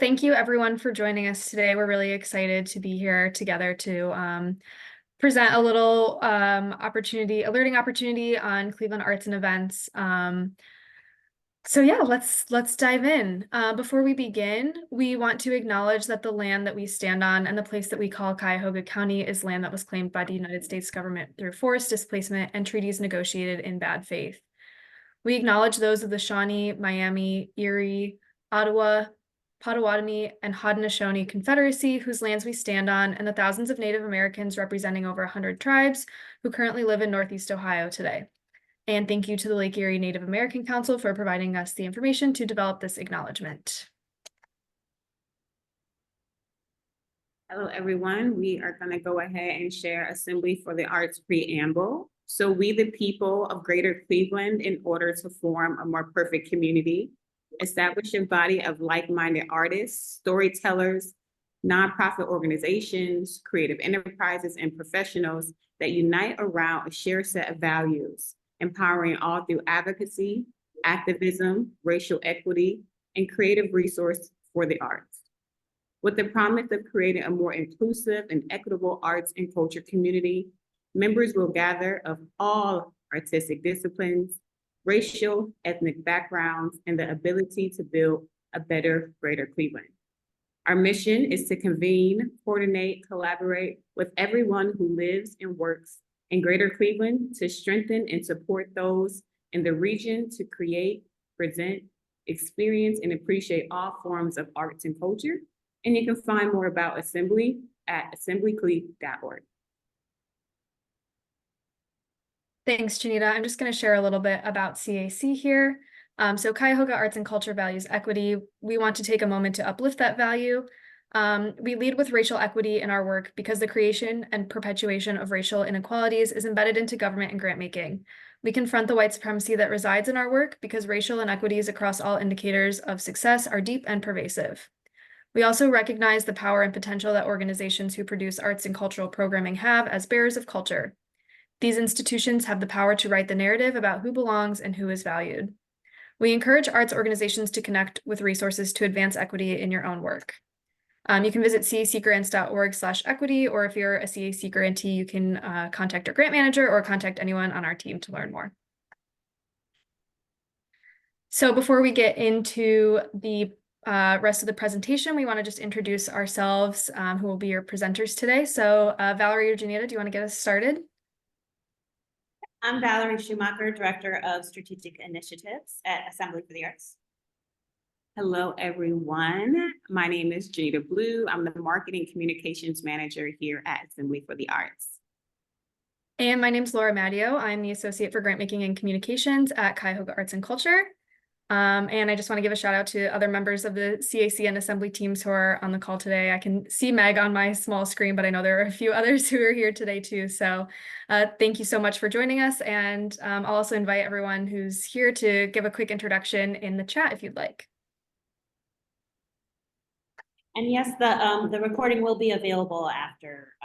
Thank you everyone for joining us today. We're really excited to be here together to present a little a learning opportunity on Cleveland arts and events. So yeah, let's dive in. Before we begin, we want to acknowledge that the land that we stand on and the place that we call Cuyahoga County is land that was claimed by the United States government through forced displacement and treaties negotiated in bad faith. We acknowledge those of the Shawnee, Miami, Erie, Ottawa, Potawatomi, and Haudenosaunee Confederacy, whose lands we stand on, and the thousands of Native Americans representing over 100 tribes who currently live in Northeast Ohio today. And thank you to the Lake Erie Native American Council for providing us the information to develop this acknowledgement. Hello, everyone. We are going to go ahead and share Assembly for the Arts preamble. So we, the people of Greater Cleveland, in order to form a more perfect community, establish a body of like-minded artists, storytellers, nonprofit organizations, creative enterprises, and professionals that unite around a shared set of values, empowering all through advocacy, activism, racial equity, and creative resource for the arts. With the promise of creating a more inclusive and equitable arts and culture community, members will gather of all artistic disciplines, racial, ethnic backgrounds, and the ability to build a better Greater Cleveland. Our mission is to convene, coordinate, collaborate with everyone who lives and works in Greater Cleveland to strengthen and support those in the region to create, present, experience, and appreciate all forms of arts and culture. And you can find more about Assembly at assemblycleve.org. Thanks, Janita. I'm just going to share a little bit about CAC here. So Cuyahoga Arts and Culture values equity. We want to take a moment to uplift that value. We lead with racial equity in our work because the creation and perpetuation of racial inequalities is embedded into government and grant making. We confront the white supremacy that resides in our work because racial inequities across all indicators of success are deep and pervasive. We also recognize the power and potential that organizations who produce arts and cultural programming have as bearers of culture. These institutions have the power to write the narrative about who belongs and who is valued. We encourage arts organizations to connect with resources to advance equity in your own work. You can visit cacgrants.org/equity, or if you're a CAC grantee, you can contact our grant manager or contact anyone on our team to learn more. So before we get into the rest of the presentation, we want to just introduce ourselves, who will be your presenters today. So Valerie or Janita, do you want to get us started? I'm Valerie Schumacher, Director of Strategic Initiatives at Assembly for the Arts. Hello, everyone. My name is Janita Blue. I'm the Marketing Communications Manager here at Assembly for the Arts. And my name is Laura Madio. I'm the Associate for Grant Making and Communications at Cuyahoga Arts and Culture. And I just want to give a shout out to other members of the CAC and Assembly teams who are on the call today. I can see Meg on my small screen, but I know there are a few others who are here today too. So thank you so much for joining us. And I'll also invite everyone who's here to give a quick introduction in the chat if you'd like. And yes, the recording will be available after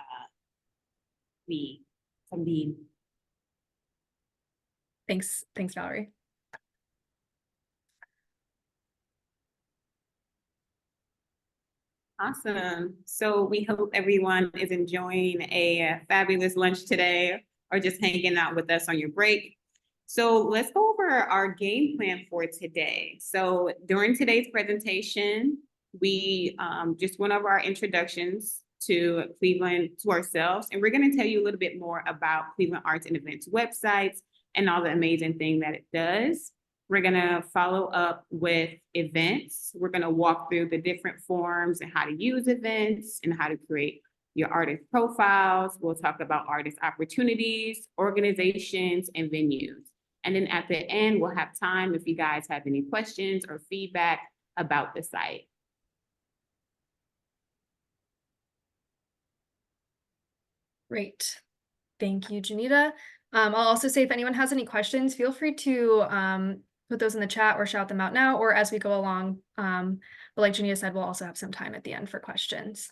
we convene. Thanks, Valerie. Awesome. So we hope everyone is enjoying a fabulous lunch today or just hanging out with us on your break. So let's go over our game plan for today. So during today's presentation, we just went over our introductions to Cleveland, to ourselves, and we're going to tell you a little bit more about Cleveland Arts and Events websites and all the amazing thing that it does. We're going to follow up with events. We're going to walk through the different forms and how to use events and how to create your artist profiles. We'll talk about artist opportunities, organizations, and venues. And then at the end, we'll have time if you guys have any questions or feedback about the site. Great. Thank you, Janita. I'll also say if anyone has any questions, feel free to put those in the chat or shout them out now or as we go along. But like Janita said, we'll also have some time at the end for questions.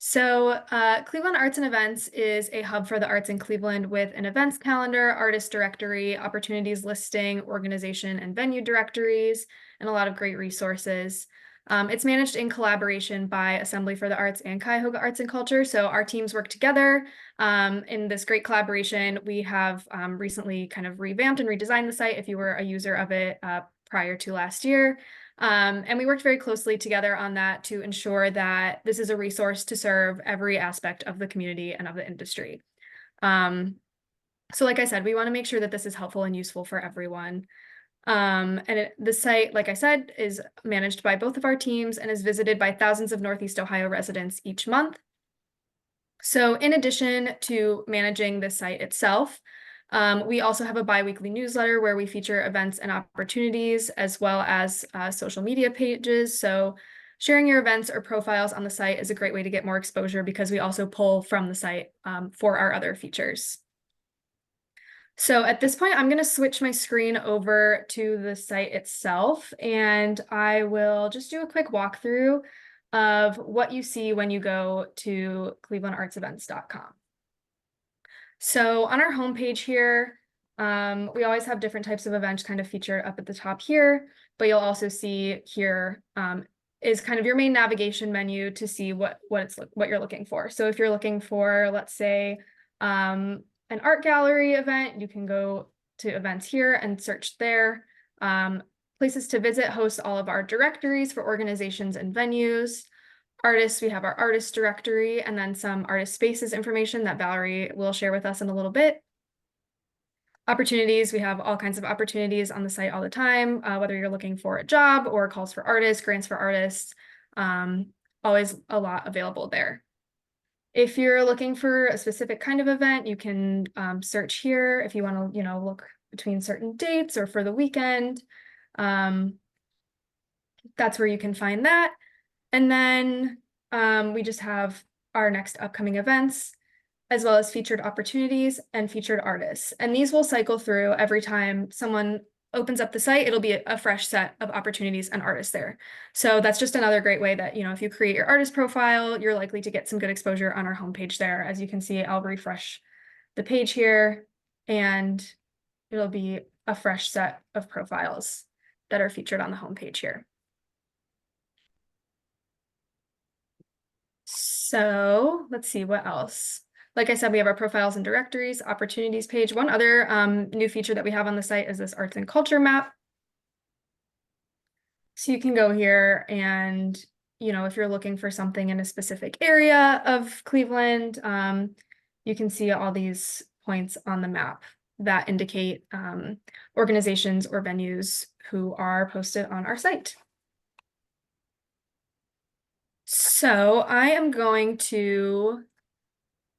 So Cleveland Arts and Events is a hub for the arts in Cleveland with an events calendar, artist directory, opportunities listing, organization and venue directories, and a lot of great resources. It's managed in collaboration by Assembly for the Arts and Cuyahoga Arts and Culture. So our teams work together in this great collaboration. We have recently kind of revamped and redesigned the site if you were a user of it prior to last year. And we worked very closely together on that to ensure that this is a resource to serve every aspect of the community and of the industry. So like I said, we want to make sure that this is helpful and useful for everyone. The site, like I said, is managed by both of our teams and is visited by thousands of Northeast Ohio residents each month. So in addition to managing the site itself, we also have a bi-weekly newsletter where we feature events and opportunities as well as social media pages. So sharing your events or profiles on the site is a great way to get more exposure because we also pull from the site for our other features. So at this point, I'm going to switch my screen over to the site itself, and I will just do a quick walkthrough of what you see when you go to clevelandartsevents.com. So on our homepage here, we always have different types of events kind of featured up at the top here, but you'll also see here is kind of your main navigation menu to see what you're looking for. So if you're looking for, let's say, an art gallery event, you can go to events here and search there. Places to visit host all of our directories for organizations and venues. Artists, we have our artist directory and then some artist spaces information that Valerie will share with us in a little bit. Opportunities, we have all kinds of opportunities on the site all the time, whether you're looking for a job or calls for artists, grants for artists, always a lot available there. If you're looking for a specific kind of event, you can search here if you want to, look between certain dates or for the weekend. That's where you can find that. And then we just have our next upcoming events, as well as featured opportunities and featured artists. And these will cycle through every time someone opens up the site, it'll be a fresh set of opportunities and artists there. So that's just another great way that, if you create your artist profile, you're likely to get some good exposure on our homepage there. As you can see, I'll refresh the page here and it'll be a fresh set of profiles that are featured on the homepage here. So let's see what else. Like I said, we have our profiles and directories, opportunities page. One other new feature that we have on the site is this arts and culture map. So you can go here and, if you're looking for something in a specific area of Cleveland, you can see all these points on the map that indicate organizations or venues who are posted on our site. So I am going to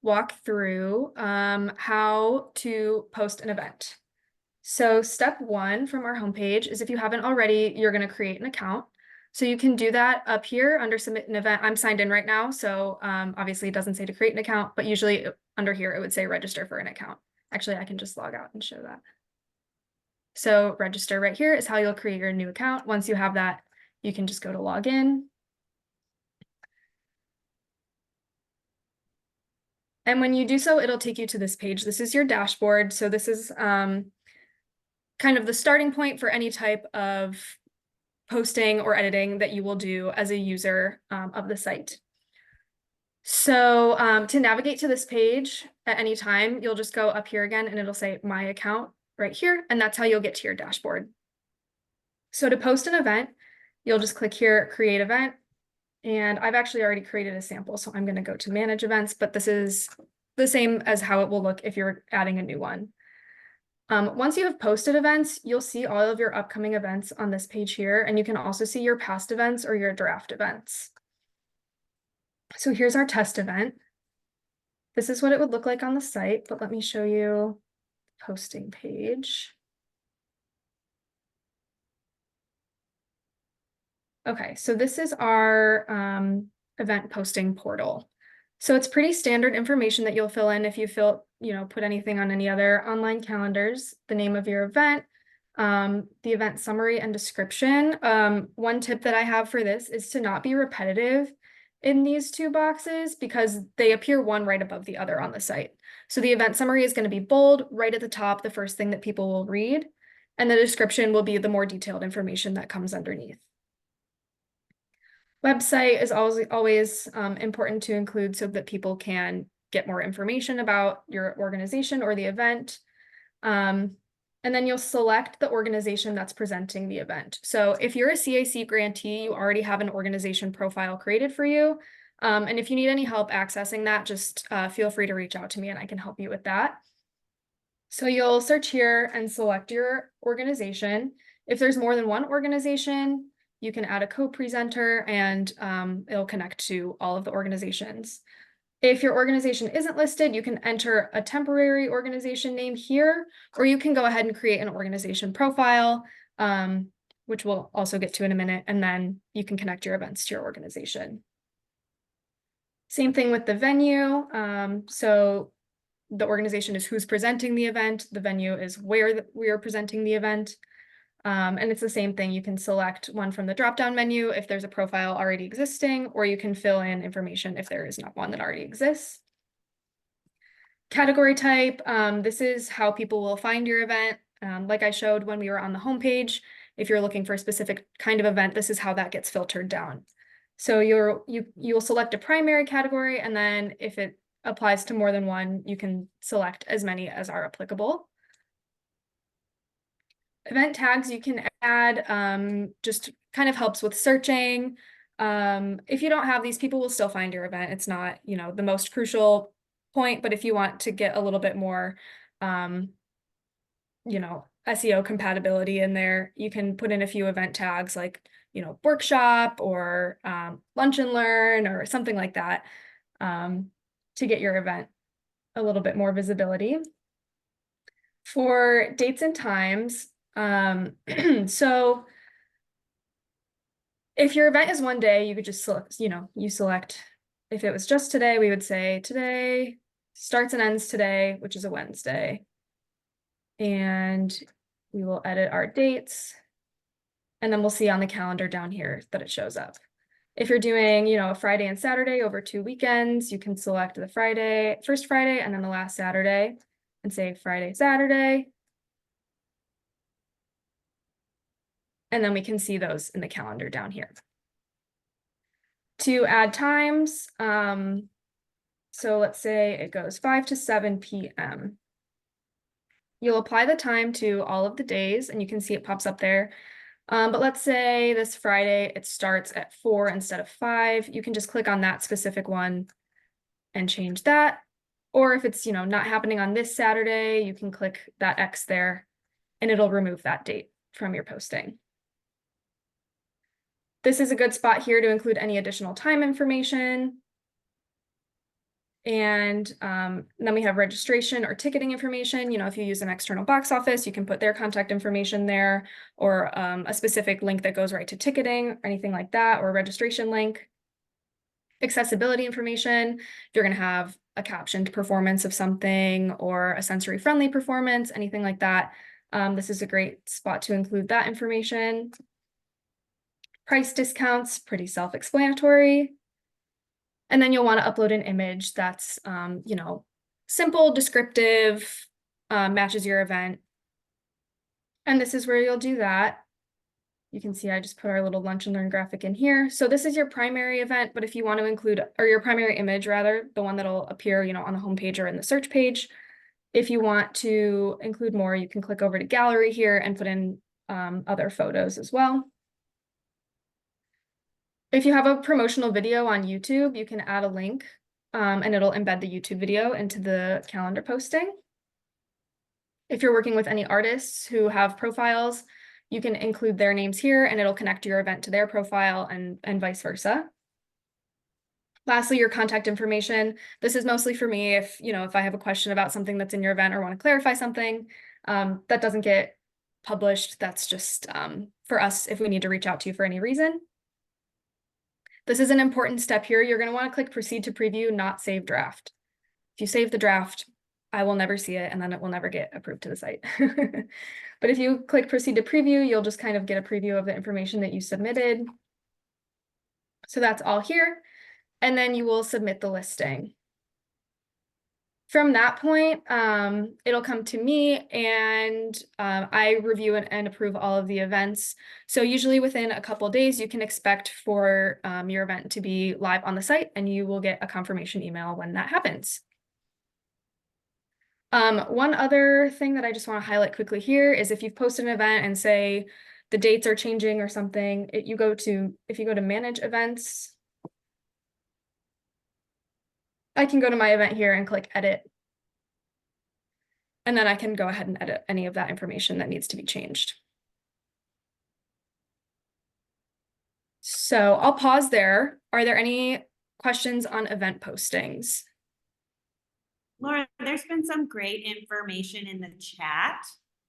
walk through how to post an event. So step one from our homepage is if you haven't already, you're going to create an account. So you can do that up here under submit an event. I'm signed in right now, so obviously it doesn't say to create an account, but usually under here it would say register for an account. Actually, I can just log out and show that. So register right here is how you'll create your new account. Once you have that, you can just go to log in. And when you do so, it'll take you to this page. This is your dashboard. So this is kind of the starting point for any type of posting or editing that you will do as a user of the site. So to navigate to this page at any time, you'll just go up here again and it'll say my account right here. And that's how you'll get to your dashboard. So to post an event, you'll just click here, create event. And I've actually already created a sample, so I'm going to go to manage events, but this is the same as how it will look if you're adding a new one. Once you have posted events, you'll see all of your upcoming events on this page here, and you can also see your past events or your draft events. So here's our test event. This is what it would look like on the site, but let me show you the posting page. Okay, so this is our event posting portal. So it's pretty standard information that you'll fill in if you put anything on any other online calendars, the name of your event, the event summary and description. One tip that I have for this is to not be repetitive in these two boxes because they appear one right above the other on the site. So the event summary is going to be bold right at the top, the first thing that people will read, and the description will be the more detailed information that comes underneath. Website is always important to include so that people can get more information about your organization or the event. And then you'll select the organization that's presenting the event. So if you're a CAC grantee, you already have an organization profile created for you. And if you need any help accessing that, just feel free to reach out to me and I can help you with that. So you'll search here and select your organization. If there's more than one organization, you can add a co-presenter and it'll connect to all of the organizations. If your organization isn't listed, you can enter a temporary organization name here, or you can go ahead and create an organization profile, which we'll also get to in a minute, and then you can connect your events to your organization. Same thing with the venue. So the organization is who's presenting the event. The venue is where we are presenting the event. And it's the same thing. You can select one from the drop-down menu if there's a profile already existing, or you can fill in information if there is not one that already exists. Category type, this is how people will find your event. Like I showed when we were on the homepage, if you're looking for a specific kind of event, this is how that gets filtered down. So you'll select a primary category, and then if it applies to more than one, you can select as many as are applicable. Event tags you can add, just kind of helps with searching. If you don't have these, people will still find your event. It's not, the most crucial point, but if you want to get a little bit more, SEO compatibility in there, you can put in a few event tags like, workshop or lunch and learn or something like that to get your event a little bit more visibility. For dates and times, so if your event is one day, you could just select, you select, if it was just today, we would say today starts and ends today, which is a Wednesday. And we will edit our dates. And then we'll see on the calendar down here that it shows up. If you're doing, a Friday and Saturday over 2 weekends, you can select the first Friday, and then the last Saturday and say Friday, Saturday. And then we can see those in the calendar down here. To add times, so let's say it goes 5 to 7 p.m. You'll apply the time to all of the days, and you can see it pops up there. But let's say this Friday, it starts at 4 instead of 5. You can just click on that specific one and change that. Or if it's, not happening on this Saturday, you can click that X there and it'll remove that date from your posting. This is a good spot here to include any additional time information. And then we have registration or ticketing information. If you use an external box office, you can put their contact information there, or a specific link that goes right to ticketing or anything like that, or a registration link. Accessibility information, if you're going to have a captioned performance of something or a sensory friendly performance, anything like that. This is a great spot to include that information. Price discounts, pretty self-explanatory. And then you'll want to upload an image that's, simple, descriptive, matches your event. And this is where you'll do that. You can see I just put our little lunch and learn graphic in here. So this is your primary event, but if you want to include, or your primary image rather, the one that'll appear, on the homepage or in the search page. If you want to include more, you can click over to gallery here and put in other photos as well. If you have a promotional video on YouTube, you can add a link and it'll embed the YouTube video into the calendar posting. If you're working with any artists who have profiles, you can include their names here and it'll connect your event to their profile and vice versa. Lastly, your contact information. This is mostly for me if I have a question about something that's in your event or want to clarify something that doesn't get published. That's just for us if we need to reach out to you for any reason. This is an important step here. You're going to want to click proceed to preview, not save draft. If you save the draft, I will never see it and then it will never get approved to the site. But if you click proceed to preview, you'll just kind of get a preview of the information that you submitted. So that's all here. and then you will submit the listing. From that point, it'll come to me and I review and approve all of the events. So usually within a couple days, you can expect for your event to be live on the site, and you will get a confirmation email when that happens. One other thing that I just want to highlight quickly here is if you've posted an event and say the dates are changing or something, if you go to manage events, I can go to my event here and click edit. And then I can go ahead and edit any of that information that needs to be changed. So I'll pause there. Are there any questions on event postings? Laura, there's been some great information in the chat.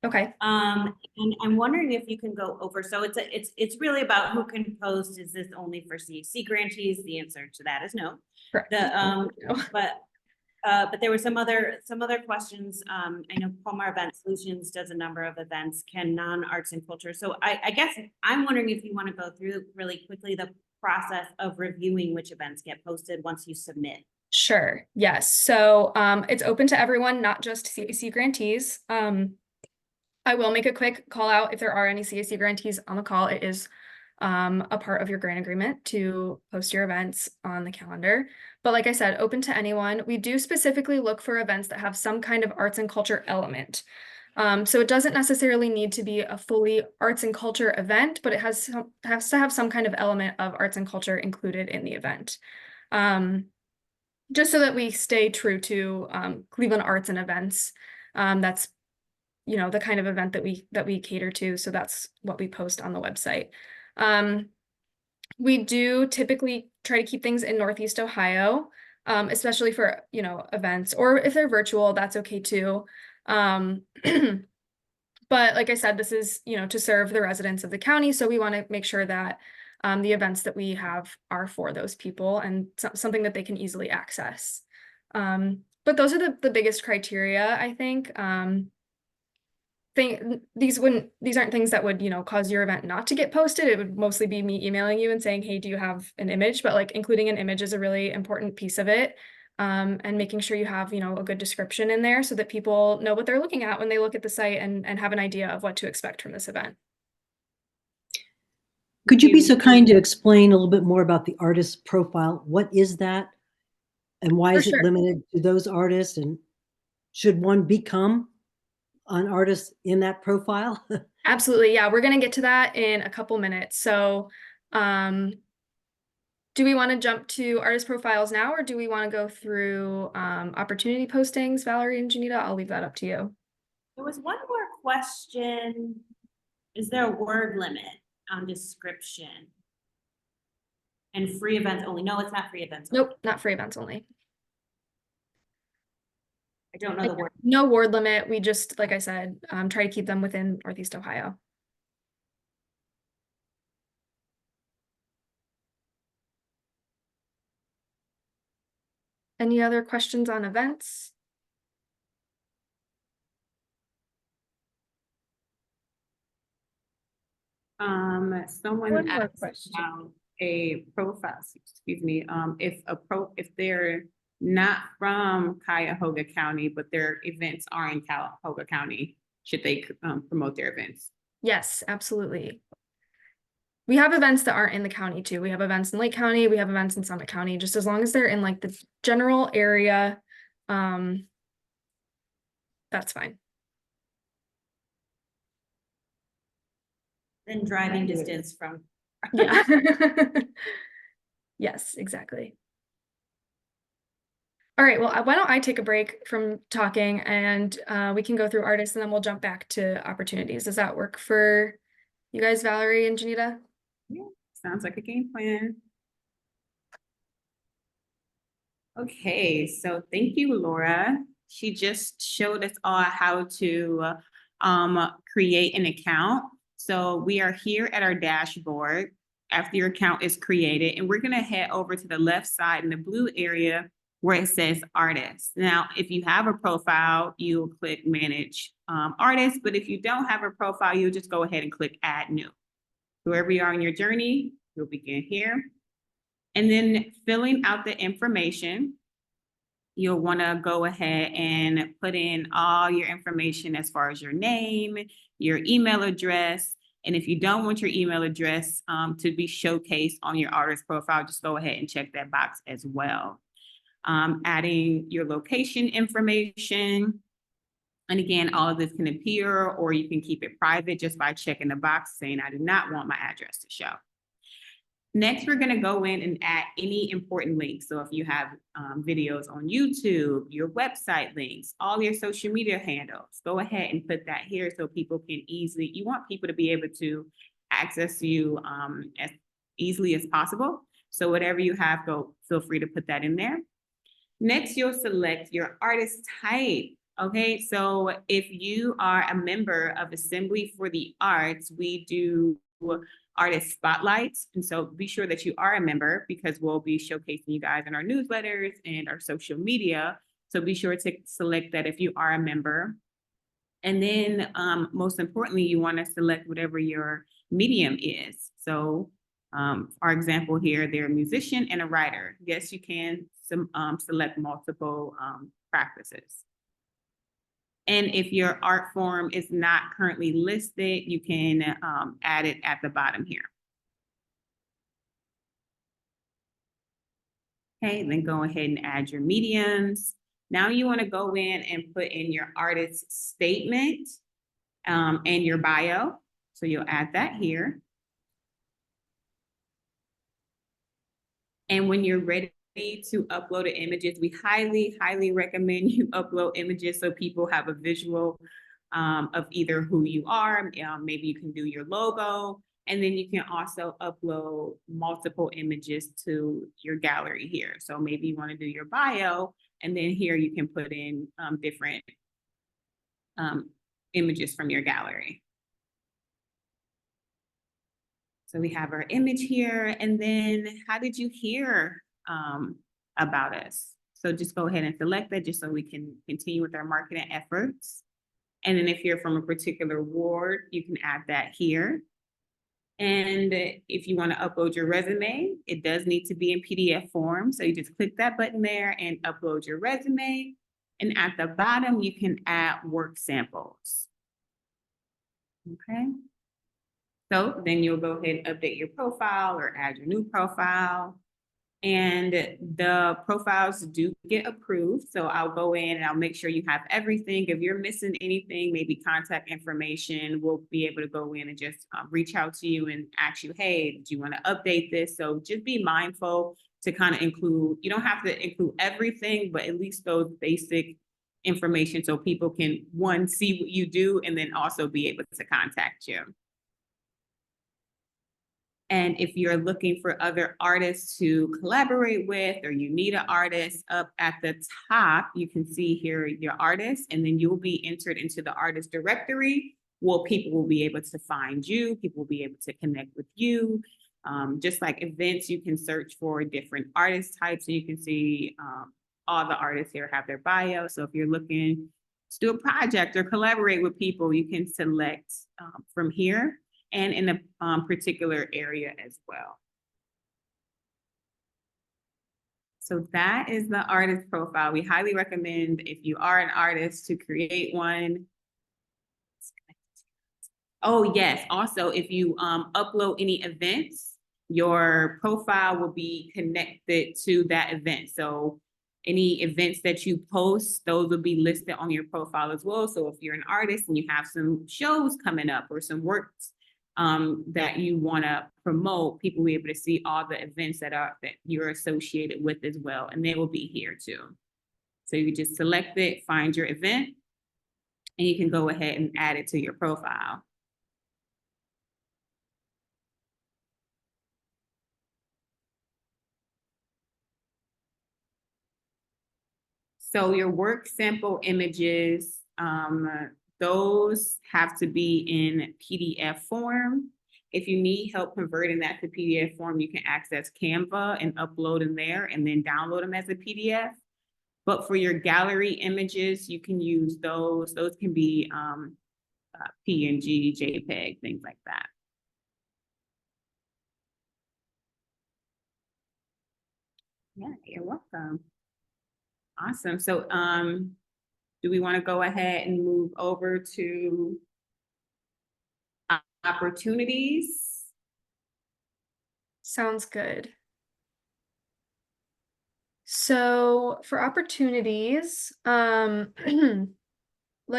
Okay. And I'm wondering if you can go over, so it's really about who can post. Is this only for CAC grantees? The answer to that is no. Correct. The, No. but there were some other questions. I know Palmar Event Solutions does a number of events, can non-arts and culture. So I guess I'm wondering if you want to go through really quickly the process of reviewing which events get posted once you submit. Sure. Yes. So it's open to everyone, not just CAC grantees. I will make a quick call out if there are any CAC grantees on the call. It is a part of your grant agreement to post your events on the calendar. But like I said, open to anyone. We do specifically look for events that have some kind of arts and culture element. So it doesn't necessarily need to be a fully arts and culture event, but it has to have some kind of element of arts and culture included in the event. Just so that we stay true to Cleveland arts and events. That's the kind of event that we cater to. So that's what we post on the website. We do typically try to keep things in Northeast Ohio, especially for, events, or if they're virtual, that's okay too. But like I said, this is, to serve the residents of the county. So we want to make sure that the events that we have are for those people and something that they can easily access. But those are the biggest criteria, I think. These aren't things that would, cause your event not to get posted. It would mostly be me emailing you and saying, hey, do you have an image? But like including an image is a really important piece of it. And making sure you have, a good description in there so that people know what they're looking at when they look at the site and have an idea of what to expect from this event. Could you be so kind to explain a little bit more about the artist profile? What is that? And why is it limited to those artists? And should one become an artist in that profile? Absolutely. Yeah, we're going to get to that in a couple minutes. So do we want to jump to artist profiles now, or do we want to go through opportunity postings, Valerie and Janita? I'll leave that up to you. There was one more question. Is there a word limit on description? And free events only? No, it's not free events only. Nope, not free events only. I don't know the word. No word limit. We just, like I said, try to keep them within Northeast Ohio. Any other questions on events? Someone asked about a profile, excuse me, if they're not from Cuyahoga County, but their events are in Cuyahoga County, should they promote their events? Yes, absolutely. We have events that aren't in the county too. We have events in Lake County, we have events in Summit County, just as long as they're in like the general area, that's fine. Then driving distance from. Yeah. Yes, exactly. All right, well, why don't I take a break from talking and we can go through artists and then we'll jump back to opportunities. Does that work for you guys, Valerie and Janita? Yeah, sounds like a game plan. Okay, so thank you, Laura. She just showed us all how to create an account. So we are here at our dashboard after your account is created, and we're gonna head over to the left side in the blue area where it says artists. Now, if you have a profile, you'll click manage artists, but if you don't have a profile, you'll just go ahead and click add new. Wherever you are in your journey, you'll begin here. And then filling out the information, you'll want to go ahead and put in all your information as far as your name, your email address. And if you don't want your email address to be showcased on your artist profile, just go ahead and check that box as well. Adding your location information. And again, all of this can appear, or you can keep it private just by checking the box saying, I do not want my address to show. Next, we're going to go in and add any important links. So if you have videos on YouTube, your website links, all your social media handles, go ahead and put that here so people can easily, you want people to be able to access you as easily as possible. So whatever you have, feel free to put that in there. Next, you'll select your artist type. Okay, so if you are a member of Assembly for the Arts, we do artist spotlights. And so be sure that you are a member, because we'll be showcasing you guys in our newsletters and our social media. So be sure to select that if you are a member. And then most importantly, you want to select whatever your medium is. So our example here, they're a musician and a writer. Yes, you can select multiple practices. And if your art form is not currently listed, you can add it at the bottom here. Okay, then go ahead and add your mediums. Now you want to go in and put in your artist statement and your bio. So you'll add that here. And when you're ready to upload the images, we highly recommend you upload images so people have a visual of either who you are. Maybe you can do your logo, and then you can also upload multiple images to your gallery here. So maybe you want to do your bio, and then here you can put in different images from your gallery. So we have our image here, and then how did you hear about us? So just go ahead and select that just so we can continue with our marketing efforts. And then if you're from a particular ward, you can add that here. And if you want to upload your resume, it does need to be in PDF form. So you just click that button there and upload your resume. And at the bottom, you can add work samples. Okay. So then you'll go ahead and update your profile or add your new profile. And the profiles do get approved. So I'll go in and I'll make sure you have everything. If you're missing anything, maybe contact information, we'll be able to go in and just reach out to you and ask you, hey, do you want to update this? So just be mindful to kind of include, you don't have to include everything, but at least those basic information so people can, one, see what you do, and then also be able to contact you. And if you're looking for other artists to collaborate with, or you need an artist, up at the top, you can see here your artist, and then you'll be entered into the artist directory. Well, people will be able to find you, people will be able to connect with you. Just like events, you can search for different artist types, so you can see all the artists here have their bio. So if you're looking to do a project or collaborate with people, you can select from here, and in a particular area as well. So that is the artist profile. We highly recommend, if you are an artist, to create one. Oh yes, also if you upload any events, your profile will be connected to that event. So any events that you post, those will be listed on your profile as well. So if you're an artist and you have some shows coming up or some works that you want to promote, people will be able to see all the events that you're associated with as well, and they will be here too. So you just select it, find your event, and you can go ahead and add it to your profile. So your work sample images, those have to be in PDF form. If you need help converting that to PDF form, you can access Canva and upload them there and then download them as a PDF. But for your gallery images, you can use those. Those can be PNG, JPEG, things like that. Yeah, you're welcome. Awesome. So, do we want to go ahead and move over to opportunities? Sounds good. So for opportunities, like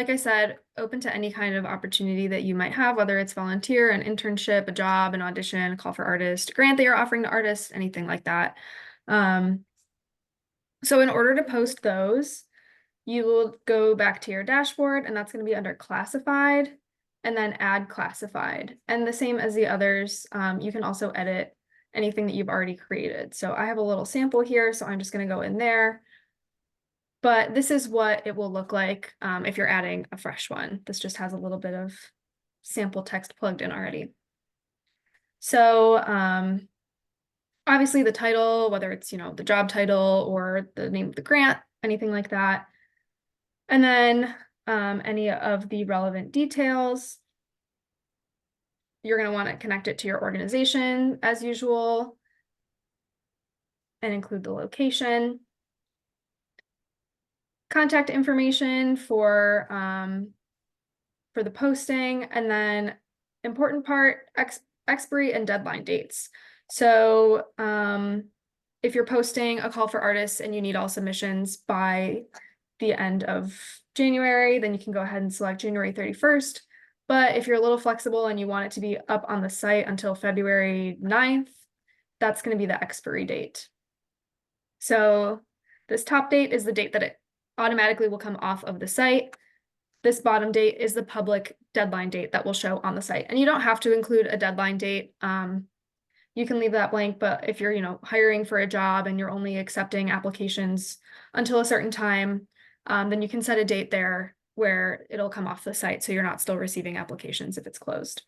I said, open to any kind of opportunity that you might have, whether it's volunteer, an internship, a job, an audition, a call for artist, a grant that you're offering to artists, anything like that. So in order to post those, you will go back to your dashboard, and that's going to be under classified, and then add classified. And the same as the others, you can also edit anything that you've already created. So I have a little sample here, so I'm just going to go in there. But this is what it will look like if you're adding a fresh one. This just has a little bit of sample text plugged in already. So obviously the title, whether it's, the job title or the name of the grant, anything like that. And then any of the relevant details. You're going to want to connect it to your organization as usual and include the location. Contact information for the posting, and then important part, expiry and deadline dates. So if you're posting a call for artists and you need all submissions by the end of January, then you can go ahead and select January 31st. But if you're a little flexible and you want it to be up on the site until February 9th, that's going to be the expiry date. So this top date is the date that it automatically will come off of the site. This bottom date is the public deadline date that will show on the site. And you don't have to include a deadline date. You can leave that blank, but if you're, hiring for a job and you're only accepting applications until a certain time, then you can set a date there where it'll come off the site so you're not still receiving applications if it's closed.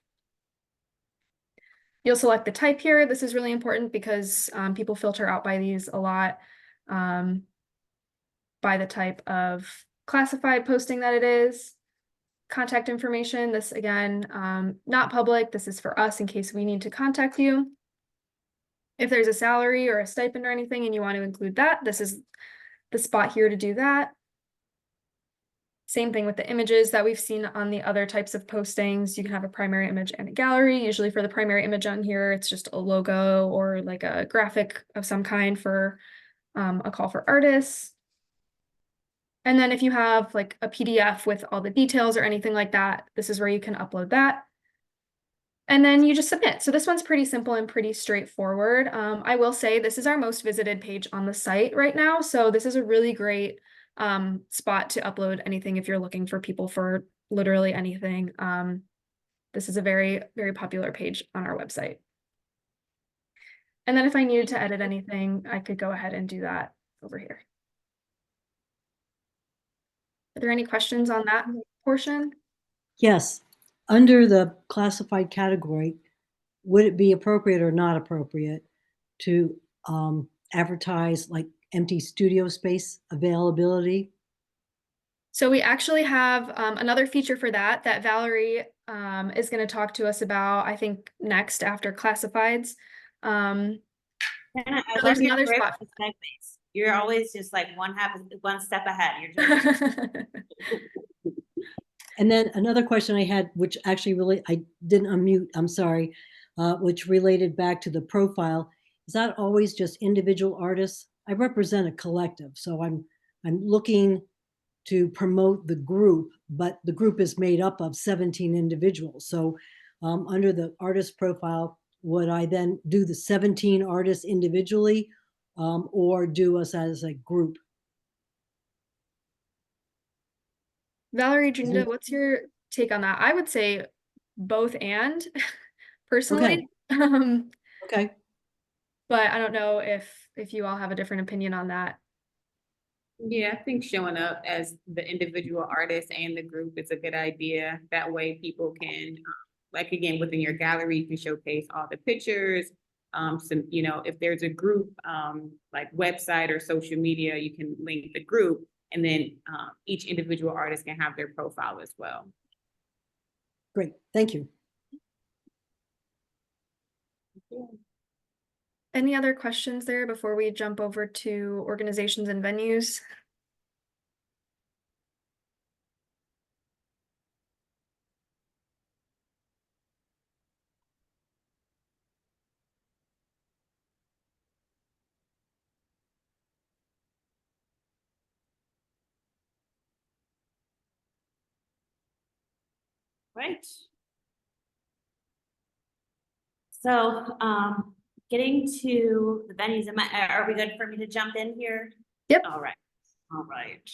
You'll select the type here. This is really important because people filter out by these a lot, by the type of classified posting that it is. Contact information, this again, not public. This is for us in case we need to contact you. If there's a salary or a stipend or anything and you want to include that, this is the spot here to do that. Same thing with the images that we've seen on the other types of postings. You can have a primary image and a gallery. Usually for the primary image on here, it's just a logo or like a graphic of some kind for a call for artists. And then if you have like a PDF with all the details or anything like that, this is where you can upload that. And then you just submit. So this one's pretty simple and pretty straightforward. I will say this is our most visited page on the site right now. So this is a really great spot to upload anything if you're looking for people for literally anything. This is a very, very popular page on our website. And then if I needed to edit anything, I could go ahead and do that over here. Are there any questions on that portion? Yes. Under the classified category, would it be appropriate or not appropriate to advertise like empty studio space availability? So we actually have another feature for that Valerie is going to talk to us about, I think, next after classifieds. I love There's your another grip spot. and segues. You're always just like one step ahead. You're just And then another question I had, which actually really, I didn't unmute, I'm sorry, which related back to the profile. Is that always just individual artists? I represent a collective, so I'm looking to promote the group, but the group is made up of 17 individuals. So under the artist profile, would I then do the 17 artists individually or do us as a group? Valerie, Janita, what's your take on that? I would say both and personally. Okay. Okay. But I don't know if you all have a different opinion on that. Yeah, I think showing up as the individual artist and the group is a good idea. That way people can, like again, within your gallery, you can showcase all the pictures. Some, if there's a group, like website or social media, you can link the group and then each individual artist can have their profile as well. Great, thank you. Any other questions there before we jump over to organizations and venues? Right. So, getting to the venues, are we good for me to jump in here? Yep. All right, all right.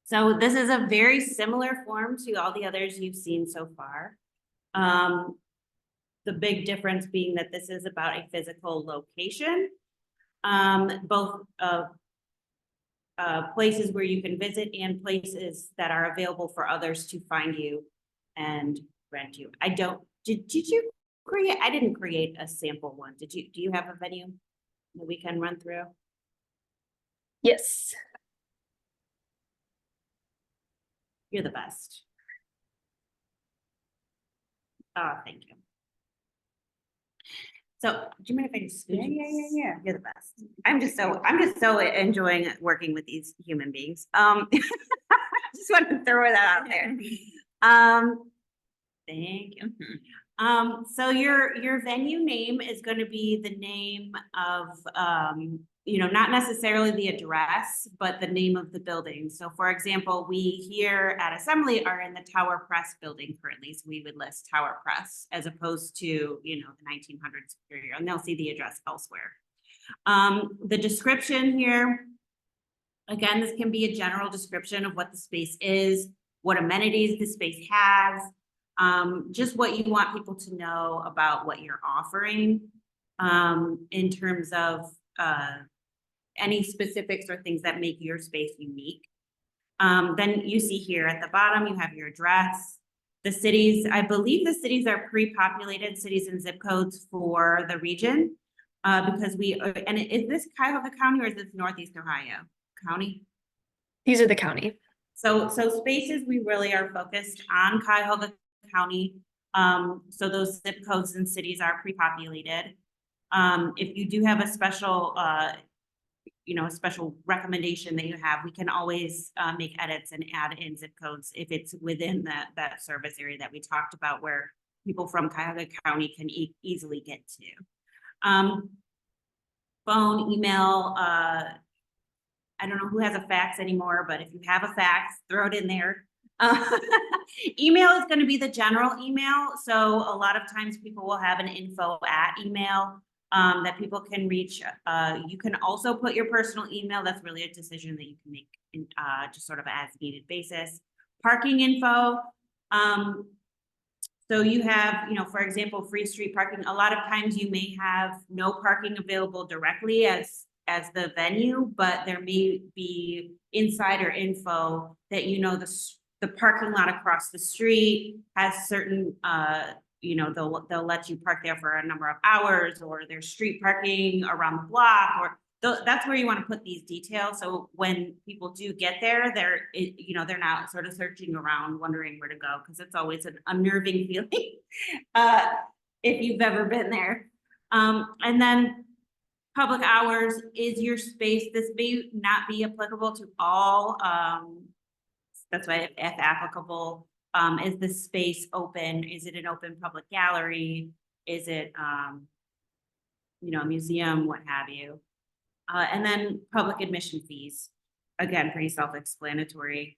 So this is a very similar form to all the others you've seen so far. The big difference being that this is about a physical location, both places where you can visit and places that are available for others to find you and rent you. Did you create, I didn't create a sample one. Do you have a venue that we can run through? Yes. You're the best. Oh, thank you. So, do you mind if I just? Yeah. You're the best. I'm just so enjoying working with these human beings. Just want to throw that out there. Thank you. So your venue name is going to be the name of, not necessarily the address, but the name of the building. So for example, we here at Assembly are in the Tower Press building currently. So we would list Tower Press as opposed to, the 1900 Superior, and they'll see the address elsewhere. The description here, again, this can be a general description of what the space is, what amenities the space has, just what you want people to know about what you're offering, in terms of any specifics or things that make your space unique. Then you see here at the bottom, you have your address. The cities, I believe the cities are pre-populated cities and zip codes for the region, because and is this Cuyahoga County or is this Northeast Ohio County? These are the county. So spaces, we really are focused on Cuyahoga County. So those zip codes and cities are pre-populated. If you do have a special, a special recommendation that you have, we can always make edits and add in zip codes if it's within that service area that we talked about, where people from Cuyahoga County can easily get to. Phone, email, I don't know who has a fax anymore, but if you have a fax, throw it in there. Email is going to be the general email. So a lot of times people will have an info@ email that people can reach. You can also put your personal email. That's really a decision that you can make in just sort of as needed basis. Parking info. So you have, for example, free street parking. A lot of times you may have no parking available directly as the venue, but there may be insider info that, the parking lot across the street has certain, they'll let you park there for a number of hours, or there's street parking around the block, or that's where you want to put these details. So when people do get there, they're not sort of searching around wondering where to go, because it's always an unnerving feeling if you've ever been there. And then public hours is your space. This may not be applicable to all. That's why if applicable, is the space open? Is it an open public gallery? Is it, a museum, what have you? And then public admission fees. Again, pretty self-explanatory.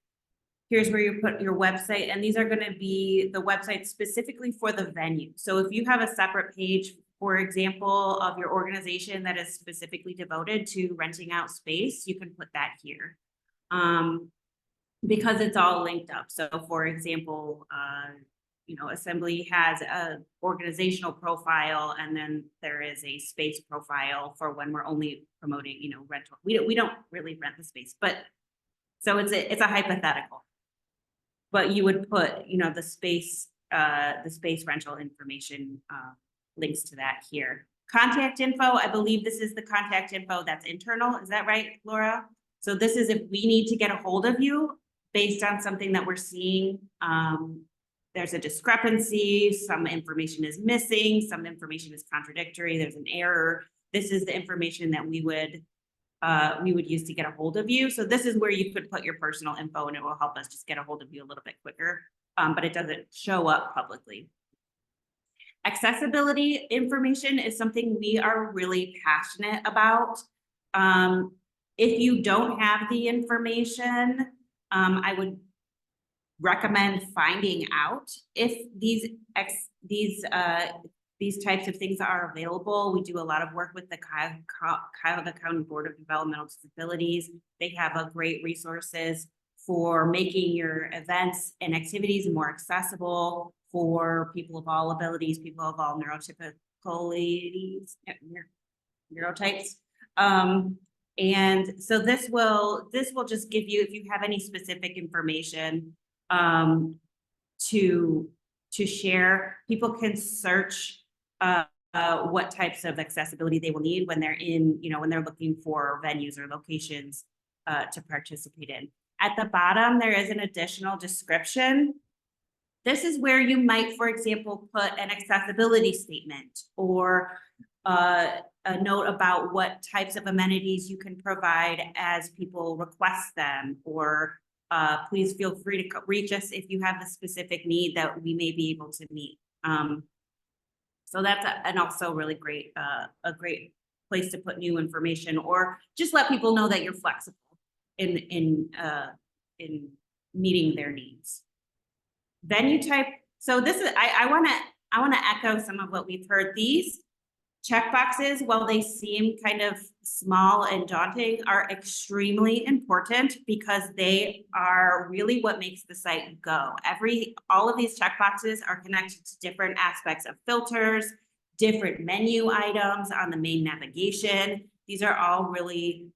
Here's where you put your website, and these are going to be the websites specifically for the venue. So if you have a separate page, for example, of your organization that is specifically devoted to renting out space, you can put that here. Because it's all linked up. So for example, Assembly has a organizational profile, and then there is a space profile for when we're only promoting, rental. We don't really rent the space, but so it's a hypothetical. But you would put, the space rental information links to that here. Contact info, I believe this is the contact info that's internal. Is that right, Laura? So this is if we need to get a hold of you based on something that we're seeing there's a discrepancy, some information is missing, some information is contradictory, there's an error. This is the information that we would use to get a hold of you. So this is where you could put your personal info and it will help us just get a hold of you a little bit quicker, but it doesn't show up publicly. Accessibility information is something we are really passionate about. If you don't have the information, I would recommend finding out if these types of things are available. We do a lot of work with the Cuyahoga County Board of Developmental Disabilities. They have great resources for making your events and activities more accessible for people of all abilities, people of all neurotypes. And so this will just give you, if you have any specific information to share, people can search what types of accessibility they will need when they're in, when they're looking for venues or locations to participate in. At the bottom, there is an additional description. This is where you might, for example, put an accessibility statement or a note about what types of amenities you can provide as people request them, or please feel free to reach us if you have a specific need that we may be able to meet. So that's and also really great, a great place to put new information, or just let people know that you're flexible in meeting their needs. Venue type. So this is, I want to echo some of what we've heard. These checkboxes, while they seem kind of small and daunting, are extremely important because they are really what makes the site go. All of these checkboxes are connected to different aspects of filters, different menu items on the main navigation. These are all really,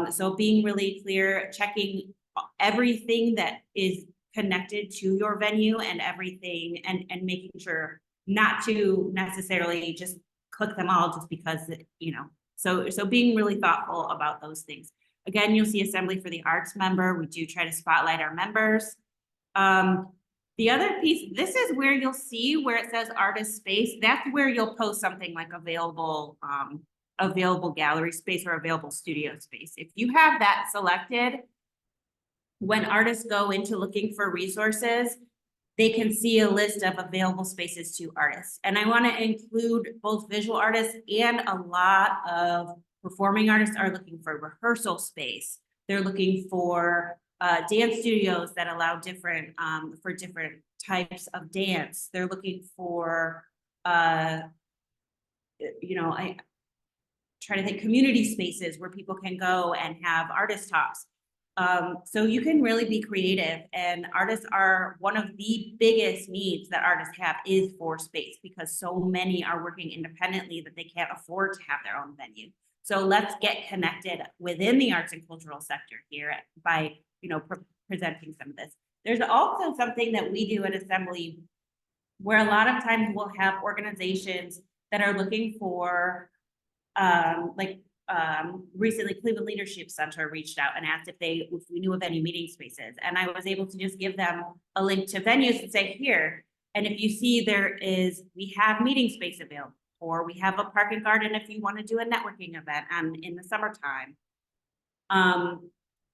so being really clear, checking everything that is connected to your venue and everything, and making sure not to necessarily just click them all just because, so being really thoughtful about those things. Again, you'll see Assembly for the Arts member. We do try to spotlight our members. The other piece, this is where you'll see where it says artist space. That's where you'll post something like available gallery space or available studio space. If you have that selected, when artists go into looking for resources, they can see a list of available spaces to artists. And I want to include both visual artists, and a lot of performing artists are looking for rehearsal space. They're looking for dance studios that allow different types of dance. They're looking for, I try to think, community spaces where people can go and have artist talks. So you can really be creative, and artists are one of the biggest needs that artists have is for space, because so many are working independently that they can't afford to have their own venue. So let's get connected within the arts and cultural sector here by, presenting some of this. There's also something that we do at Assembly where a lot of times we'll have organizations that are looking for, recently Cleveland Leadership Center reached out and asked if we knew of any meeting spaces. And I was able to just give them a link to venues and say, here, and if you see we have meeting space available, or we have a park and garden if you want to do a networking event in the summertime.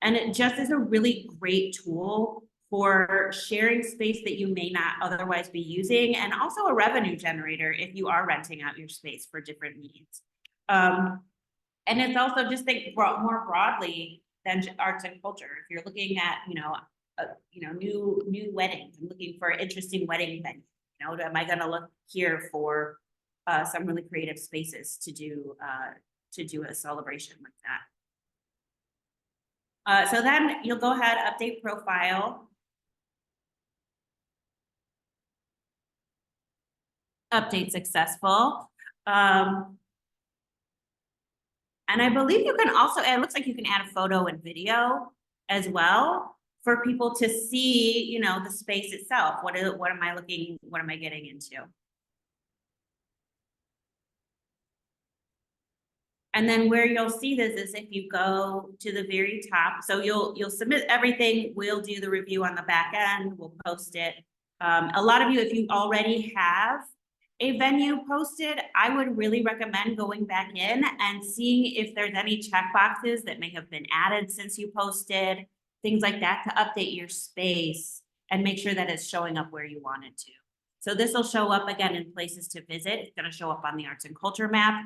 And it just is a really great tool for sharing space that you may not otherwise be using, and also a revenue generator if you are renting out your space for different needs. And it's also just more broadly than arts and culture. If you're looking at, new weddings, I'm looking for interesting wedding venues. Am I going to look here for some really creative spaces to do a celebration like that? So then you'll go ahead, update profile. Update successful. And I believe you can also, it looks like you can add a photo and video as well for people to see, the space itself. What am I getting into? And then where you'll see this is if you go to the very top, so you'll submit everything. We'll do the review on the back end. We'll post it A lot of you, if you already have a venue posted, I would really recommend going back in and seeing if there's any checkboxes that may have been added since you posted, things like that, to update your space and make sure that it's showing up where you want it to. So this will show up again in places to visit. It's going to show up on the arts and culture map.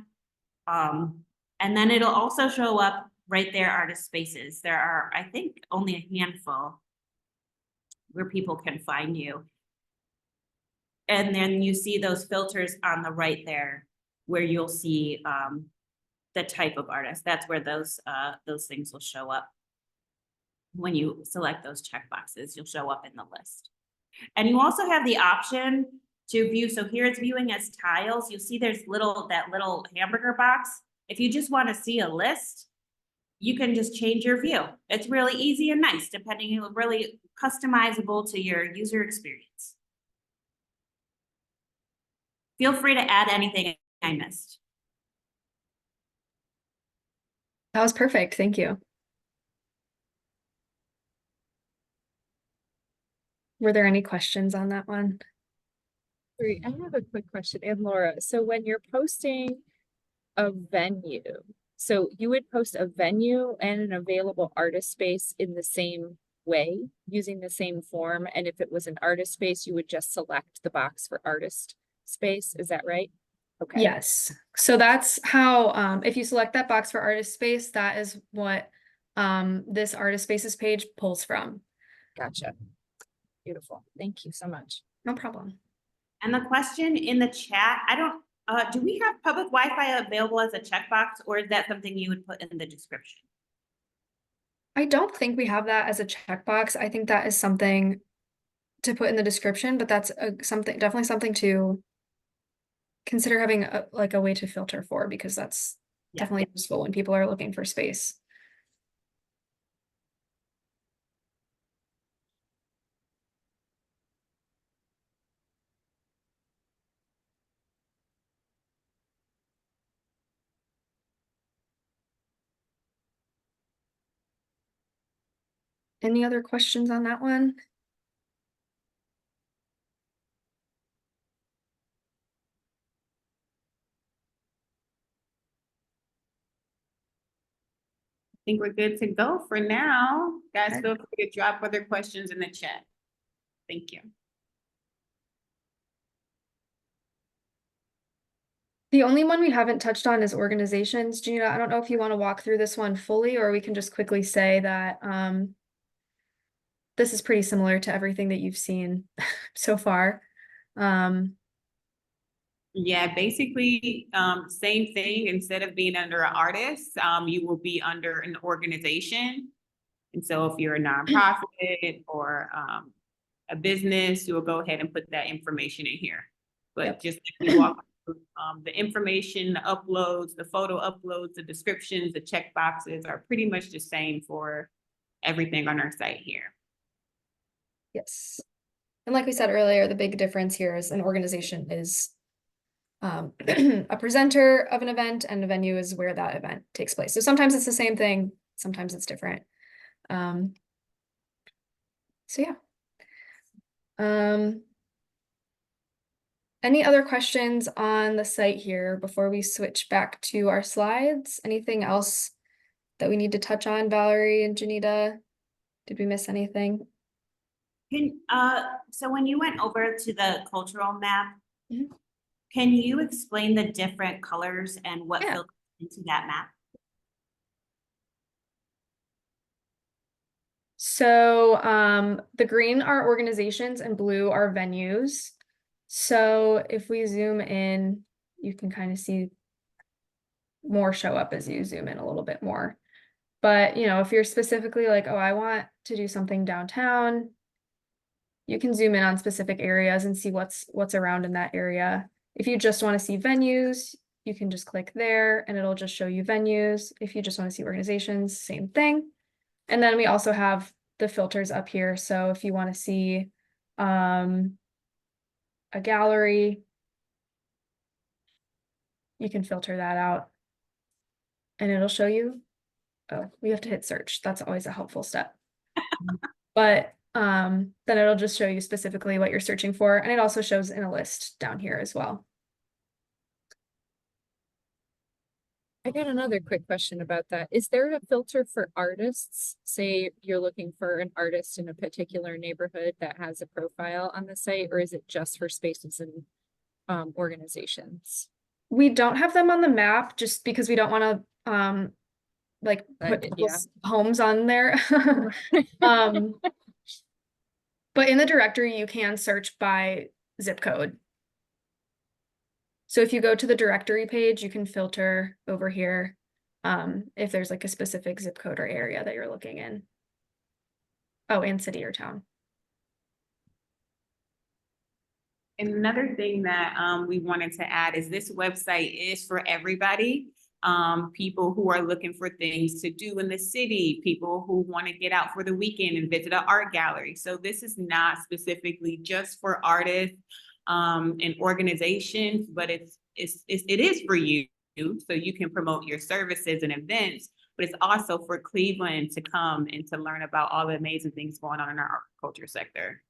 And then it'll also show up right there, artist spaces. There are, I think, only a handful where people can find you. And then you see those filters on the right there where you'll see the type of artist. That's where those things will show up. When you select those checkboxes, you'll show up in the list. And you also have the option to view. So here it's viewing as tiles. You'll see there's that little hamburger box. If you just want to see a list, you can just change your view. It's really easy and nice, depending on really customizable to your user experience. Feel free to add anything I missed. That was perfect. Thank you. Were there any questions on that one? Great. I have a quick question, and Laura. So when you're posting a venue, so you would post a venue and an available artist space in the same way, using the same form. And if it was an artist space, you would just select the box for artist space. Is that right? Okay. Yes. So that's how, if you select that box for artist space, that is what this artist spaces page pulls from. Gotcha. Beautiful. Thank you so much. No problem. And the question in the chat, do we have public Wi-Fi available as a checkbox, or is that something you would put in the description? I don't think we have that as a checkbox. I think that is something to put in the description, but that's definitely something to consider having a way to filter for, because that's definitely useful when people are looking for space. Any other questions on that one? I think we're good to go for now. Guys, Okay. feel free to drop other questions in the chat. Thank you. The only one we haven't touched on is organizations. Gina, I don't know if you want to walk through this one fully, or we can just quickly say that this is pretty similar to everything that you've seen so far. Yeah, basically, same thing. Instead of being under an artist, you will be under an organization. And so if you're a nonprofit or a business, you will go ahead and put that information in here. But Yep. just if you walk through, the information, the uploads, the photo uploads, the descriptions, the check boxes are pretty much the same for everything on our site here. Yes. And like we said earlier, the big difference here is an organization is a presenter of an event, and a venue is where that event takes place. So sometimes it's the same thing, sometimes it's different. So yeah. Any other questions on the site here before we switch back to our slides? Anything else that we need to touch on, Valerie and Janita? Did we miss anything? So when you went over to the cultural map, Mhm. can you explain the different colors and what Yeah. filters into that map? So the green are organizations and blue are venues. So if we zoom in, you can kind of see more show up as you zoom in a little bit more. But, if you're specifically like, oh, I want to do something downtown, you can zoom in on specific areas and see what's around in that area. If you just want to see venues, you can just click there and it'll just show you venues. If you just want to see organizations, same thing. And then we also have the filters up here. So if you want to see a gallery, you can filter that out and it'll show you. Oh, we have to hit search. That's always a helpful step. But then it'll just show you specifically what you're searching for. And it also shows in a list down here as well. I got another quick question about that. Is there a filter for artists? Say you're looking for an artist in a particular neighborhood that has a profile on the site, or is it just for spaces and organizations? We don't have them on the map just because we don't want to like put Yeah. people's homes on there. But in the directory, you can search by zip code. So if you go to the directory page, you can filter over here if there's like a specific zip code or area that you're looking in. Oh, and city or town. And another thing that we wanted to add is this website is for everybody. People who are looking for things to do in the city, people who want to get out for the weekend and visit an art gallery. So this is not specifically just for artists and organizations, but it is for you. So you can promote your services and events, but it's also for Cleveland to come and to learn about all the amazing things going on in our art culture sector.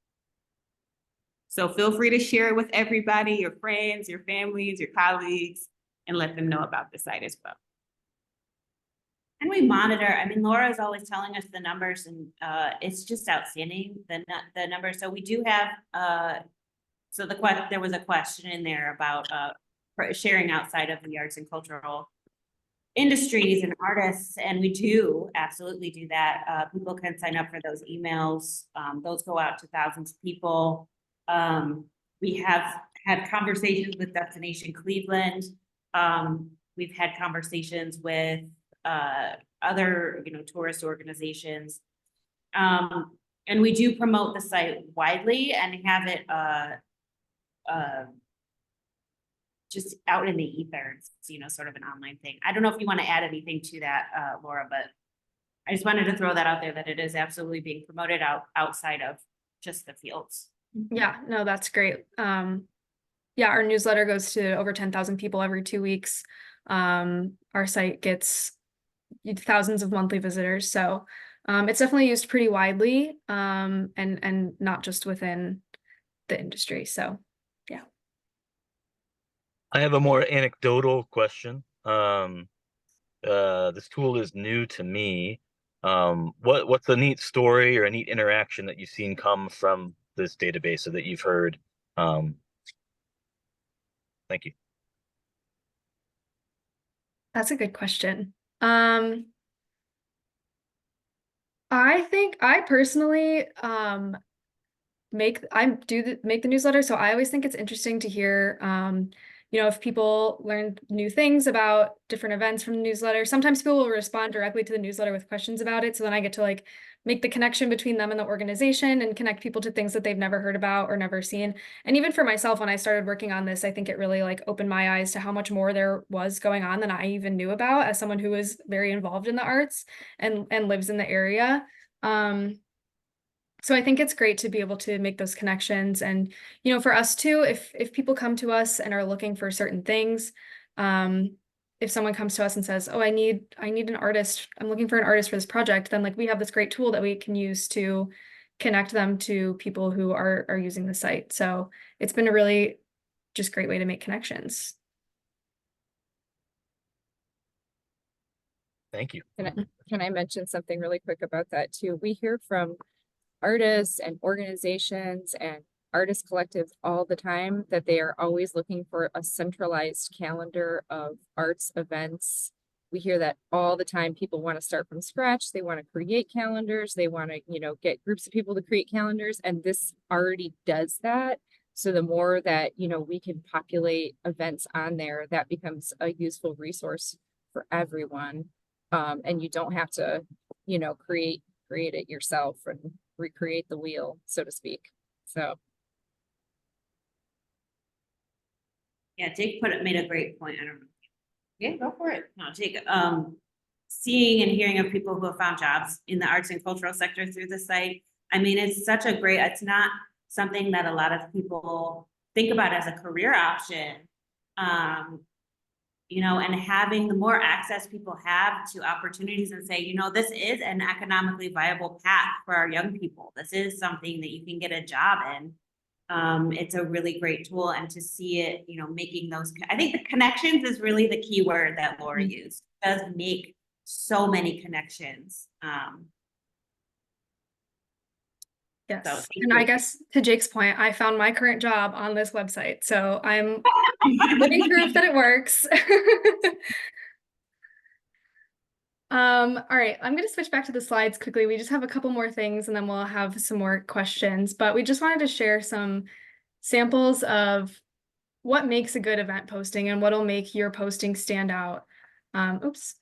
So feel free to share it with everybody, your friends, your families, your colleagues, and let them know about the site as well. And we monitor, I mean, Laura is always telling us the numbers, and it's just outstanding, the numbers. So we do have, so there was a question in there about sharing outside of the arts and cultural industries and artists, and we do absolutely do that. People can sign up for those emails. Those go out to thousands of people. We have had conversations with Destination Cleveland. We've had conversations with other, tourist organizations. And we do promote the site widely and have it just out in the ether. It's, sort of an online thing. I don't know if you want to add anything to that, Laura, but I just wanted to throw that out there, that it is absolutely being promoted outside of just the fields. Yeah, no, that's great. Yeah, our newsletter goes to over 10,000 people every 2 weeks. Our site gets thousands of monthly visitors. So it's definitely used pretty widely and not just within the industry. So yeah. I have a more anecdotal question. This tool is new to me. What's a neat story or a neat interaction that you've seen come from this database or that you've heard? Thank you. That's a good question. I think I personally make the newsletter, so I always think it's interesting to hear if people learn new things about different events from the newsletter. Sometimes people will respond directly to the newsletter with questions about it, so then I get to like make the connection between them and the organization and connect people to things that they've never heard about or never seen. And even for myself, when I started working on this, I think it really like opened my eyes to how much more there was going on than I even knew about as someone who is very involved in the arts and lives in the area. So I think it's great to be able to make those connections. And, for us too, if people come to us and are looking for certain things, if someone comes to us and says, oh, I need an artist, I'm looking for an artist for this project, then like we have this great tool that we can use to connect them to people who are using the site. So it's been a really just great way to make connections. Thank you. Can I mention something really quick about that too? We hear from artists and organizations and artist collectives all the time that they are always looking for a centralized calendar of arts events. We hear that all the time. People want to start from scratch. They want to create calendars. They want to, get groups of people to create calendars, and this already does that. So the more that, we can populate events on there, that becomes a useful resource for everyone. And you don't have to, create it yourself and recreate the wheel, so to speak. So yeah, Jake made a great point. I don't know. Yeah, go for it. No, Jake, seeing and hearing of people who have found jobs in the arts and cultural sector through the site. I mean, it's not something that a lot of people think about as a career option. you know, and having the more access people have to opportunities and say, you know, this is an economically viable path for our young people. This is something that you can get a job in. It's a really great tool, and to see it, you know, making those, I think the connections is really the key word that Laura used. It does make so many connections. Yes, So thank and you. I guess to Jake's point, I found my current job on this website, so I'm living proof that it works. All right, I'm gonna switch back to the slides quickly. We just have a couple more things and then we'll have some more questions, but we just wanted to share some samples of what makes a good event posting and what'll make your posting stand out. Oops.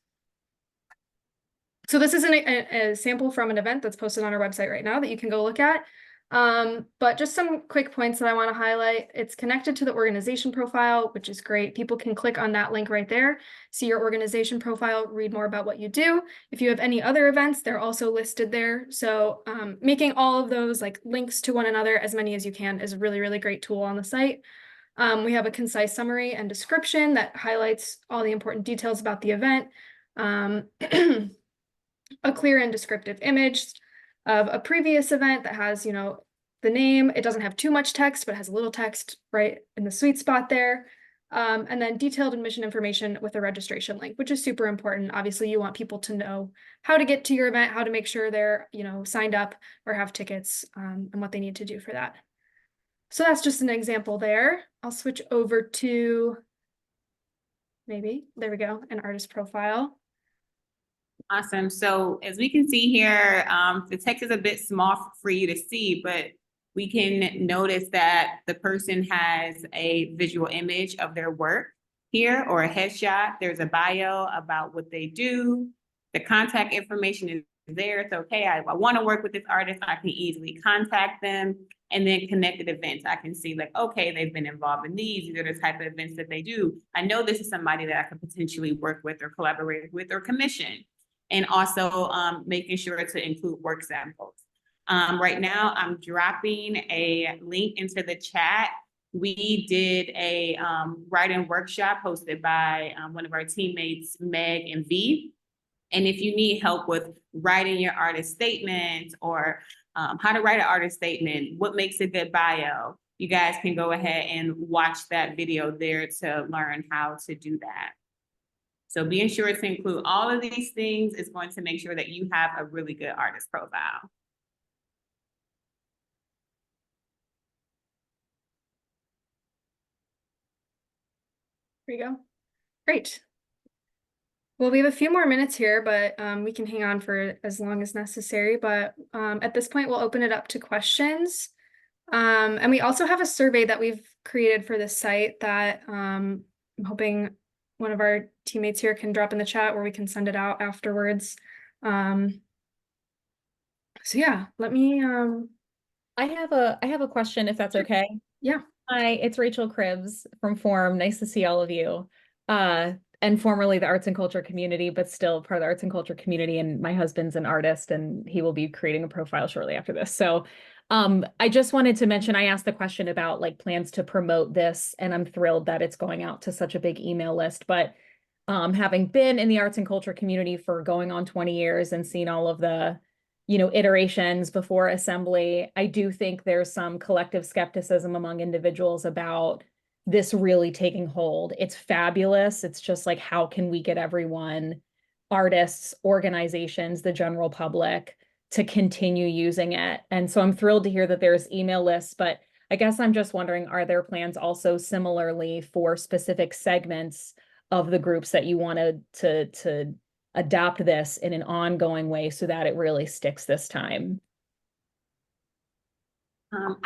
So this is a sample from an event that's posted on our website right now that you can go look at. But just some quick points that I want to highlight. It's connected to the organization profile, which is great. People can click on that link right there, see your organization profile, read more about what you do. If you have any other events, they're also listed there. So making all of those like links to one another, as many as you can, is a really, really great tool on the site. We have a concise summary and description that highlights all the important details about the event. A clear and descriptive image of a previous event that has, you know, the name. It doesn't have too much text, but has a little text right in the sweet spot there. And then detailed admission information with a registration link, which is super important. Obviously, you want people to know how to get to your event, how to make sure they're, you know, signed up or have tickets, and what they need to do for that. So that's just an example there. I'll switch over to maybe, there we go, an artist profile. Awesome. So as we can see here, the text is a bit small for you to see, but we can notice that the person has a visual image of their work here, or a headshot. There's a bio about what they do. The contact information is there. It's okay. I want to work with this artist. I can easily contact them. And then connected events. I can see like, okay, they've been involved in these. These are the type of events that they do. I know this is somebody that I could potentially work with or collaborate with or commission. And also making sure to include work samples. Right now, I'm dropping a link into the chat. We did a writing workshop hosted by one of our teammates, Meg and V. And if you need help with writing your artist statement, or how to write an artist statement, what makes a good bio, you guys can go ahead and watch that video there to learn how to do that. So being sure to include all of these things is going to make sure that you have a really good artist profile. There you go. Great. Well, we have a few more minutes here, but we can hang on for as long as necessary. But at this point, we'll open it up to questions. And we also have a survey that we've created for this site that I'm hoping one of our teammates here can drop in the chat, where we can send it out afterwards. So yeah, let me I have a question, if that's okay. Yeah. Hi, it's Rachel Cribbs from Forum. Nice to see all of you. And formerly the arts and culture community, but still part of the arts and culture community. And my husband's an artist, and he will be creating a profile shortly after this. So I just wanted to mention, I asked the question about like plans to promote this, and I'm thrilled that it's going out to such a big email list. But having been in the arts and culture community for going on 20 years and seen all of the, you know, iterations before assembly, I do think there's some collective skepticism among individuals about this really taking hold. It's fabulous. It's just like, how can we get everyone, artists, organizations, the general public, to continue using it? And so I'm thrilled to hear that there's email lists, but I guess I'm just wondering, are there plans also similarly for specific segments of the groups that you wanted to adopt this in an ongoing way so that it really sticks this time?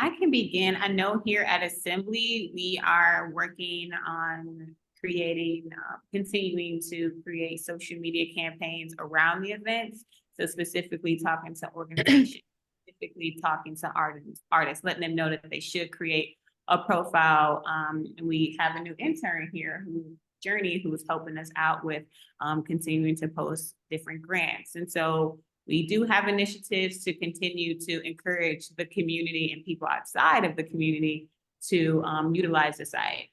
I can begin. I know here at Assembly, we are working on creating, continuing to create social media campaigns around the events. So specifically talking to organizations, specifically talking to artists, letting them know that they should create a profile. And we have a new intern here, Journey, who is helping us out with continuing to post different grants. And so we do have initiatives to continue to encourage the community and people outside of the community to utilize the site.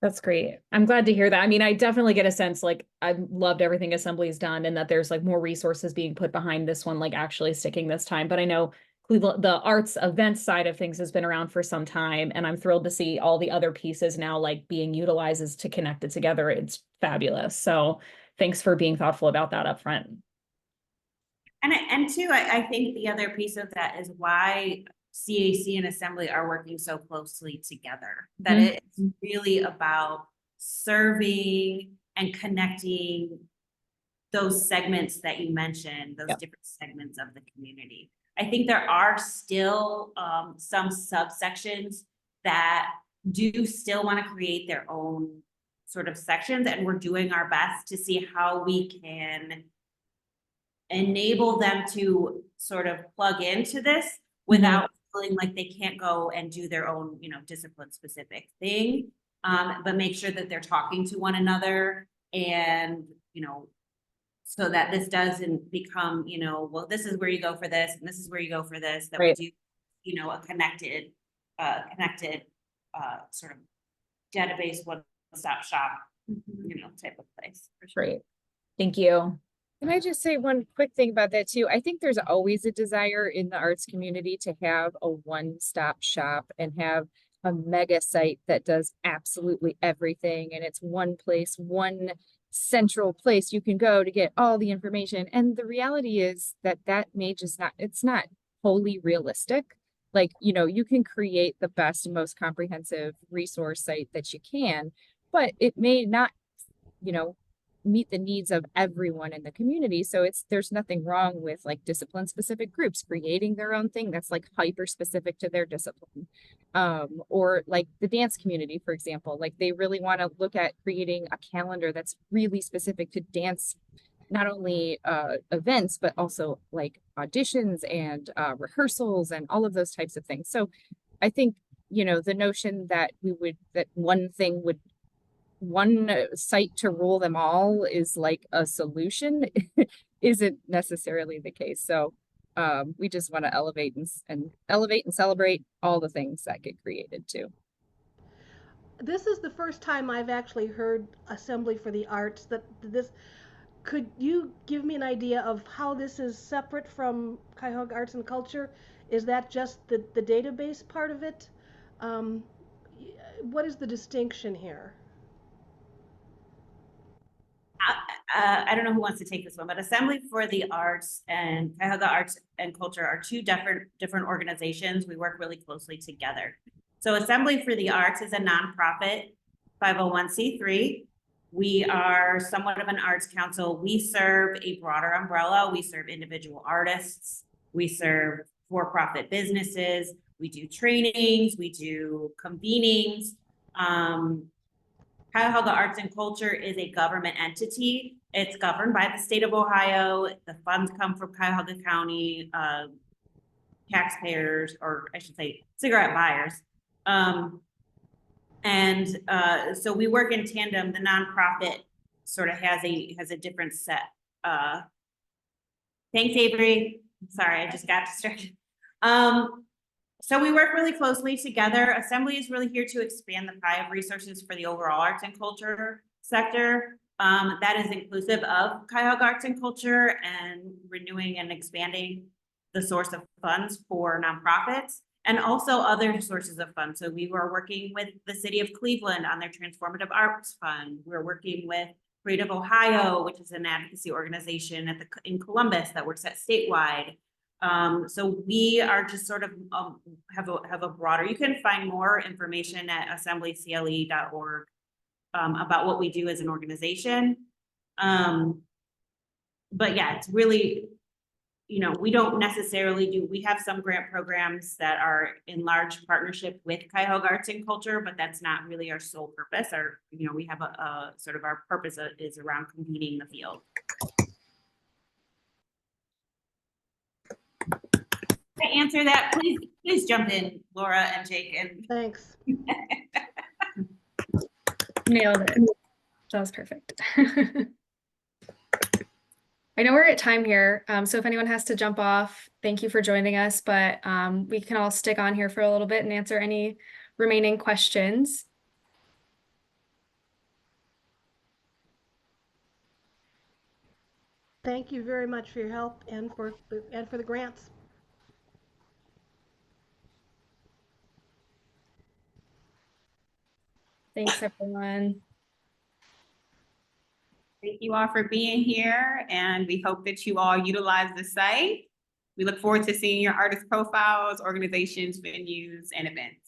That's great. I'm glad to hear that. I mean, I definitely get a sense like I've loved everything Assembly's done and that there's like more resources being put behind this one, like actually sticking this time. But I know Cleveland, the arts events side of things has been around for some time, and I'm thrilled to see all the other pieces now like being utilized as to connect it together. It's fabulous. So thanks for being thoughtful about that up front. And two, I think the other piece of that is why CAC and Assembly are working so closely together. That it's really about serving and connecting those segments that you mentioned, those different segments of the community. I think there are still some subsections that do still want to create their own sort of sections, and we're doing our best to see how we can enable them to sort of plug into this without feeling like they can't go and do their own, you know, discipline specific thing, but make sure that they're talking to one another, and, you know, so that this doesn't become, you know, well, this is where you go for this, and this is where you go for this, that we do, you know, a connected sort of database, one-stop shop, you know, type of place. For sure. Great. Thank you. Can I just say one quick thing about that too? I think there's always a desire in the arts community to have a one-stop shop and have a mega site that does absolutely everything. And it's one place, one central place you can go to get all the information. And the reality is that that may just not, it's not wholly realistic. Like, you know, you can create the best and most comprehensive resource site that you can, but it may not, you know, meet the needs of everyone in the community. So there's nothing wrong with like discipline specific groups creating their own thing that's like hyper specific to their discipline. Or like the dance community, for example, like they really want to look at creating a calendar that's really specific to dance, not only events, but also like auditions and rehearsals and all of those types of things. So I think, you know, the notion that one site to rule them all is like a solution isn't necessarily the case. So we just want to elevate and celebrate all the things that get created too. This is the first time I've actually heard Assembly for the Arts. Could you give me an idea of how this is separate from Cuyahoga Arts and Culture? Is that just the database part of it? What is the distinction here? I don't know who wants to take this one, but Assembly for the Arts and Cuyahoga Arts and Culture are two different organizations. We work really closely together. So Assembly for the Arts is a nonprofit 501c3. We are somewhat of an arts council. We serve a broader umbrella. We serve individual artists. We serve for-profit businesses. We do trainings. We do convenings. Cuyahoga Arts and Culture is a government entity. It's governed by the state of Ohio. The funds come from Cuyahoga County taxpayers, or I should say cigarette buyers. So we work in tandem. The nonprofit sort of has a different set. Thanks, Avery. Sorry, I just got distracted. So we work really closely together. Assembly is really here to expand the pie of resources for the overall arts and culture sector. That is inclusive of Cuyahoga Arts and Culture and renewing and expanding the source of funds for nonprofits and also other sources of funds. So we were working with the city of Cleveland on their Transformative Arts Fund. We're working with Creative Ohio, which is an advocacy organization in Columbus that works at statewide. So we are just sort of have a broader, you can find more information at assemblycle.org about what we do as an organization. But yeah, it's really, you know, we don't necessarily we have some grant programs that are in large partnership with Cuyahoga Arts and Culture, but that's not really our sole purpose. We have a sort of our purpose is around convening the field. To answer that, please jump in, Laura and Jake. And Thanks. Nailed it. That was perfect. I know we're at time here, so if anyone has to jump off, thank you for joining us, but we can all stick on here for a little bit and answer any remaining questions. Thank you very much for your help and for the grants. Thanks, everyone. Thank you all for being here, and we hope that you all utilize the site. We look forward to seeing your artist profiles, organizations, venues, and events.